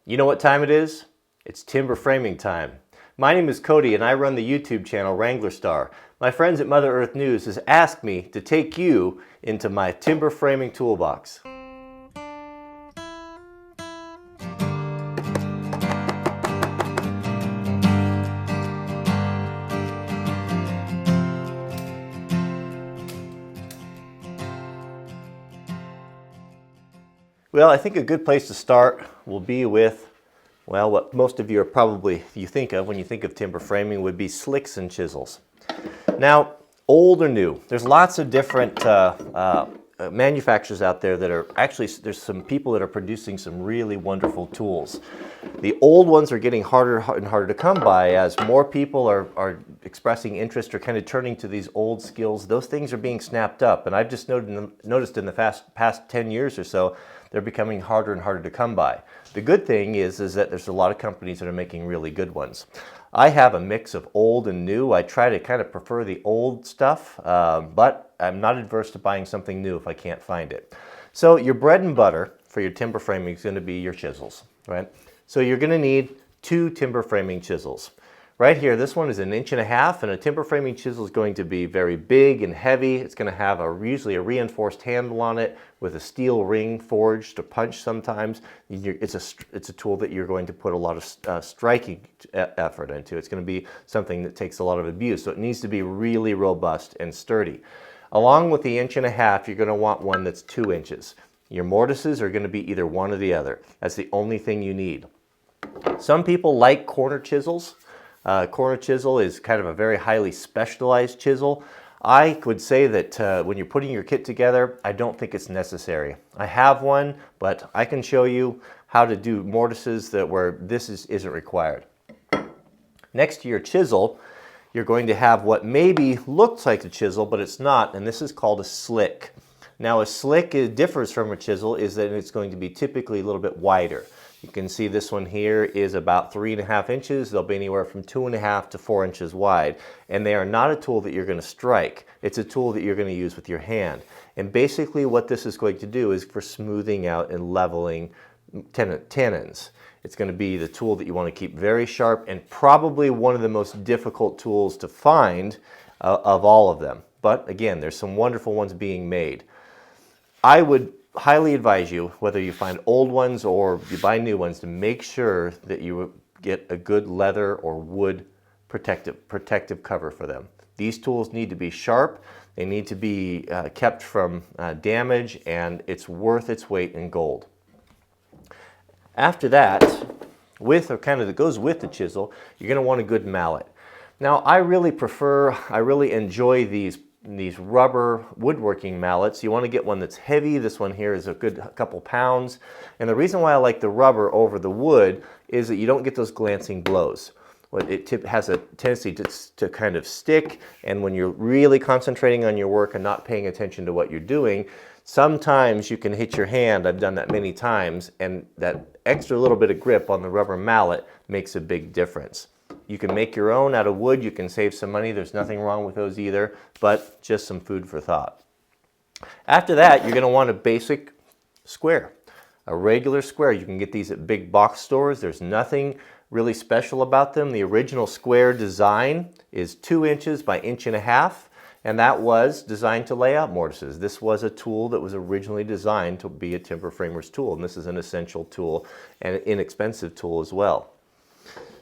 You know what time it is? It's timber framing time. My name is Cody and I run the YouTube channel Wranglerstar. My friends at Mother Earth News has asked me to take you into my timber framing toolbox. Well, I think a good place to start will be with, well, what most of you are probably, you think of when you think of timber framing would be slicks and chisels. Now, old or new, there's lots of different manufacturers out there that are actually, there's some people that are producing some really wonderful tools. The old ones are getting harder and harder to come by as more people are expressing interest or kind of turning to these old skills. Those things are being snapped up, and I've just noticed in the past 10 years or so, they're becoming harder and harder to come by. The good thing is that there's a lot of companies that are making really good ones. I have a mix of old and new. I try to kind of prefer the old stuff, but I'm not adverse to buying something new if I can't find it. So your bread and butter for your timber framing is going to be your chisels, right? So you're going to need 2 timber framing chisels. Right here, this one is 1.5 inches, and a timber framing chisel is going to be very big and heavy. It's going to have usually a reinforced handle on it with a steel ring forged to punch sometimes. It's a tool that you're going to put a lot of striking effort into. It's going to be something that takes a lot of abuse, so it needs to be really robust and sturdy. Along with the 1.5 inches, you're going to want one that's 2 inches. Your mortises are going to be either one or the other. That's the only thing you need. Some people like corner chisels. Corner chisel is kind of a very highly specialized chisel. I would say that when you're putting your kit together, I don't think it's necessary. I have one, but I can show you how to do mortises where this isn't required. Next to your chisel, you're going to have what maybe looks like a chisel, but it's not, and this is called a slick. Now a slick differs from a chisel is that it's going to be typically a little bit wider. You can see this one here is about 3.5 inches. They'll be anywhere from 2.5 to 4 inches wide. And they are not a tool that you're going to strike. It's a tool that you're going to use with your hand. And basically what this is going to do is for smoothing out and leveling tenons. It's going to be the tool that you want to keep very sharp and probably one of the most difficult tools to find of all of them. But again, there's some wonderful ones being made. I would highly advise you, whether you find old ones or you buy new ones, to make sure that you get a good leather or wood protective cover for them. These tools need to be sharp, they need to be kept from damage, and it's worth its weight in gold. After that, that goes with the chisel, you're going to want a good mallet. Now I really enjoy these rubber woodworking mallets. You want to get one that's heavy. This one here is a good couple pounds. And the reason why I like the rubber over the wood is that you don't get those glancing blows. It has a tendency to kind of stick, and when you're really concentrating on your work and not paying attention to what you're doing, sometimes you can hit your hand. I've done that many times, and that extra little bit of grip on the rubber mallet makes a big difference. You can make your own out of wood. You can save some money. There's nothing wrong with those either, but just some food for thought. After that, you're going to want a basic square, a regular square. You can get these at big box stores. There's nothing really special about them. The original square design is 2 inches by 1.5 inches, and that was designed to lay out mortises. This was a tool that was originally designed to be a timber framer's tool, and this is an essential tool and an inexpensive tool as well.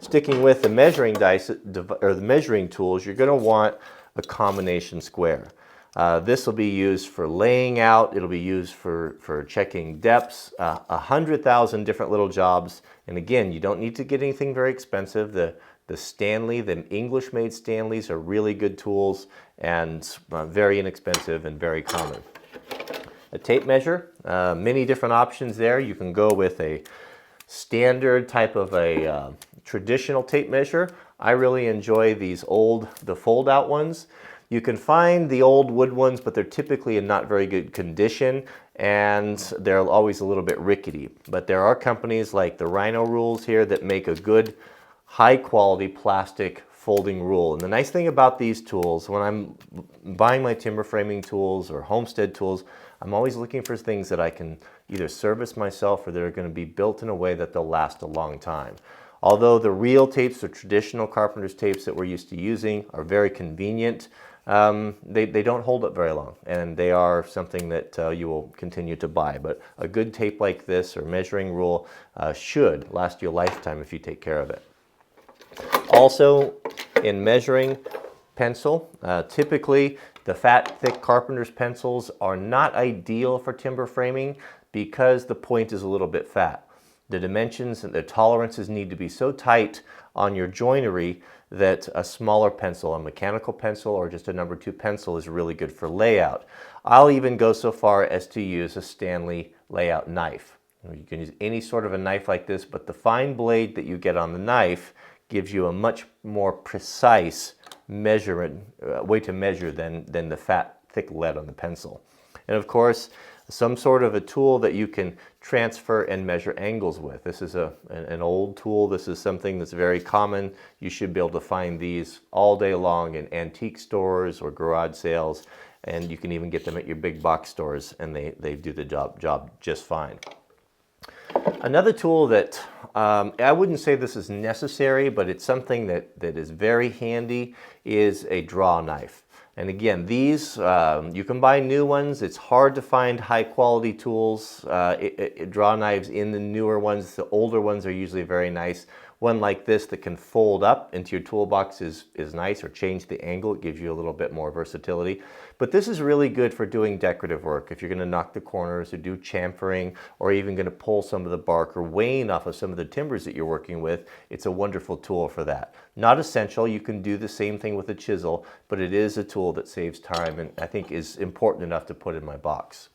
Sticking with the measuring the measuring tools, you're going to want a combination square. This will be used for laying out. It'll be used for checking depths, 100,000 different little jobs. And again, you don't need to get anything very expensive. The English-made Stanleys are really good tools and very inexpensive and very common. A tape measure, many different options there. You can go with a standard type of a traditional tape measure. I really enjoy the fold-out ones. You can find the old wood ones, but they're typically in not very good condition, and they're always a little bit rickety. But there are companies like the Rhino Rules here that make a good, high-quality plastic folding rule. And the nice thing about these tools, when I'm buying my timber framing tools or homestead tools, I'm always looking for things that I can either service myself or that are going to be built in a way that they'll last a long time. Although the reel tapes, the traditional carpenter's tapes that we're used to using, are very convenient, they don't hold up very long, and they are something that you will continue to buy. But a good tape like this or measuring rule should last you a lifetime if you take care of it. Also, in measuring pencil, typically the fat, thick carpenter's pencils are not ideal for timber framing because the point is a little bit fat. The dimensions and the tolerances need to be so tight on your joinery that a smaller pencil, a mechanical pencil or just a number 2 pencil, is really good for layout. I'll even go so far as to use a Stanley layout knife. You can use any sort of a knife like this, but the fine blade that you get on the knife gives you a much more precise measurement way to measure than the fat, thick lead on the pencil. And of course, some sort of a tool that you can transfer and measure angles with. This is an old tool. This is something that's very common. You should be able to find these all day long in antique stores or garage sales, and you can even get them at your big box stores, and they do the job just fine. Another tool that I wouldn't say this is necessary, but it's something that is very handy, is a draw knife. And again, these, you can buy new ones. It's hard to find high quality tools, draw knives in the newer ones. The older ones are usually very nice. One like this that can fold up into your toolbox is nice, or change the angle. It gives you a little bit more versatility. But this is really good for doing decorative work. If you're going to knock the corners or do chamfering, or even going to pull some of the bark or wane off of some of the timbers that you're working with, it's a wonderful tool for that. Not essential. You can do the same thing with a chisel, but it is a tool that saves time and I think is important enough to put in my box.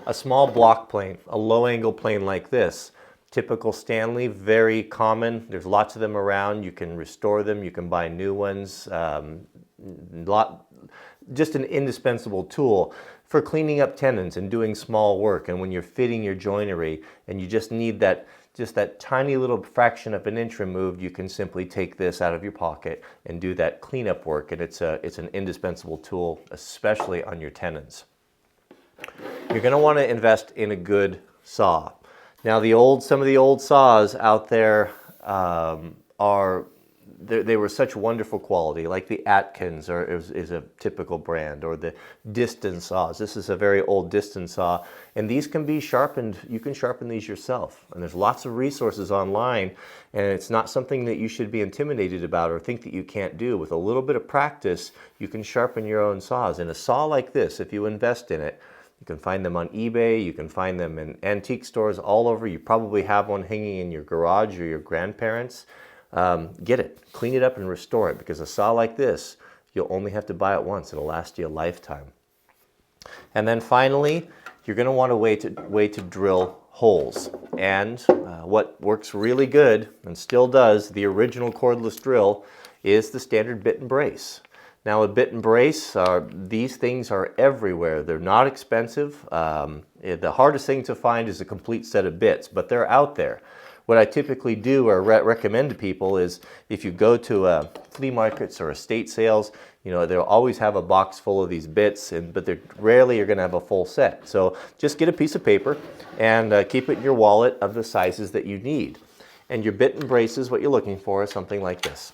A small block plane, a low angle plane like this. Typical Stanley, very common. There's lots of them around. You can restore them. You can buy new ones. Just an indispensable tool for cleaning up tenons and doing small work. And when you're fitting your joinery and you just need that tiny little fraction of an inch removed, you can simply take this out of your pocket and do that cleanup work. And it's an indispensable tool, especially on your tenons. You're going to want to invest in a good saw. Now, some of the old saws out there they were such wonderful quality, like the Atkins is a typical brand, or the distance saws. This is a very old distance saw, and these can be sharpened. You can sharpen these yourself, and there's lots of resources online, and it's not something that you should be intimidated about or think that you can't do. With a little bit of practice, you can sharpen your own saws. And a saw like this, if you invest in it, you can find them on eBay, you can find them in antique stores all over. You probably have one hanging in your garage or your grandparents'. Get it, clean it up and restore it, because a saw like this, you'll only have to buy it once. It'll last you a lifetime. And then finally, you're going to want a way to drill holes. And what works really good, and still does, the original cordless drill, is the standard bit and brace. Now, a bit and brace, these things are everywhere. They're not expensive. The hardest thing to find is a complete set of bits, but they're out there. What I typically do or recommend to people is, if you go to flea markets or estate sales, they'll always have a box full of these bits, but they're rarely you're going to have a full set. So just get a piece of paper and keep it in your wallet of the sizes that you need. And your bit and braces, what you're looking for is something like this.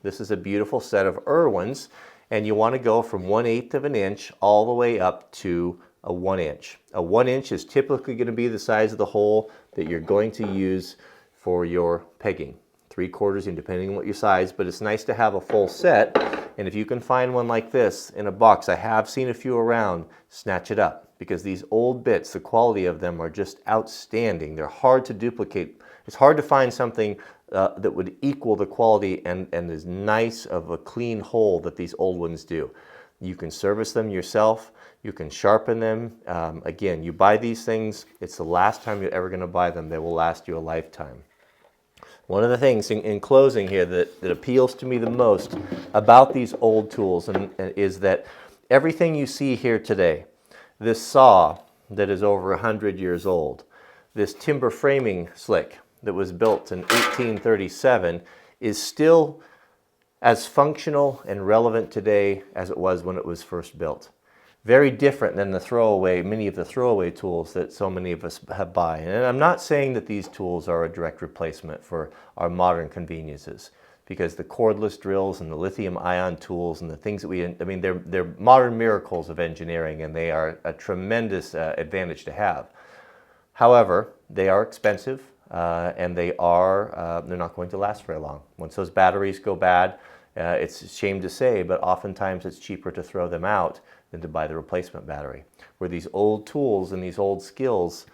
This is a beautiful set of Irwins, and you want to go from 1/8 of an inch all the way up to a 1 inch. A 1 inch is typically going to be the size of the hole that you're going to use for your pegging. 3/4 depending on what your size, but it's nice to have a full set. And if you can find one like this in a box, I have seen a few around, snatch it up, because these old bits, the quality of them are just outstanding. They're hard to duplicate. It's hard to find something that would equal the quality and as nice of a clean hole that these old ones do. You can service them yourself. You can sharpen them. Again, you buy these things, it's the last time you're ever going to buy them. They will last you a lifetime. One of the things in closing here that appeals to me the most about these old tools is that everything you see here today, this saw that is over 100 years old, this timber framing slick that was built in 1837, is still as functional and relevant today as it was when it was first built. Very different than the throwaway, many of the throwaway tools that so many of us have buy. And I'm not saying that these tools are a direct replacement for our modern conveniences, because the cordless drills and the lithium ion tools and the things that I mean, they're modern miracles of engineering, and they are a tremendous advantage to have. However, they are expensive, and they're not going to last very long. Once those batteries go bad, it's a shame to say, but oftentimes it's cheaper to throw them out than to buy the replacement battery. Where these old tools and these old skills,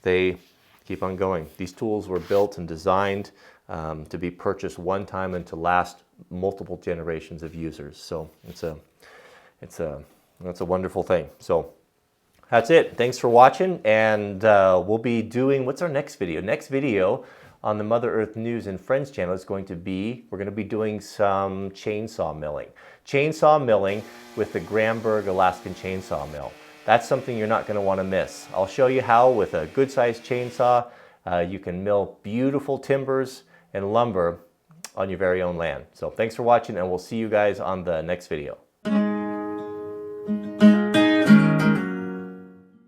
they keep on going. These tools were built and designed to be purchased one time and to last multiple generations of users. So that's a wonderful thing. So that's it. Thanks for watching, and we'll be doing, what's our next video? Next video on the Mother Earth News and Friends channel is going to be, we're going to be doing some chainsaw milling. Chainsaw milling with the Gramberg Alaskan Chainsaw Mill. That's something you're not going to want to miss. I'll show you how, with a good sized chainsaw, you can mill beautiful timbers and lumber on your very own land. So thanks for watching, and we'll see you guys on the next video.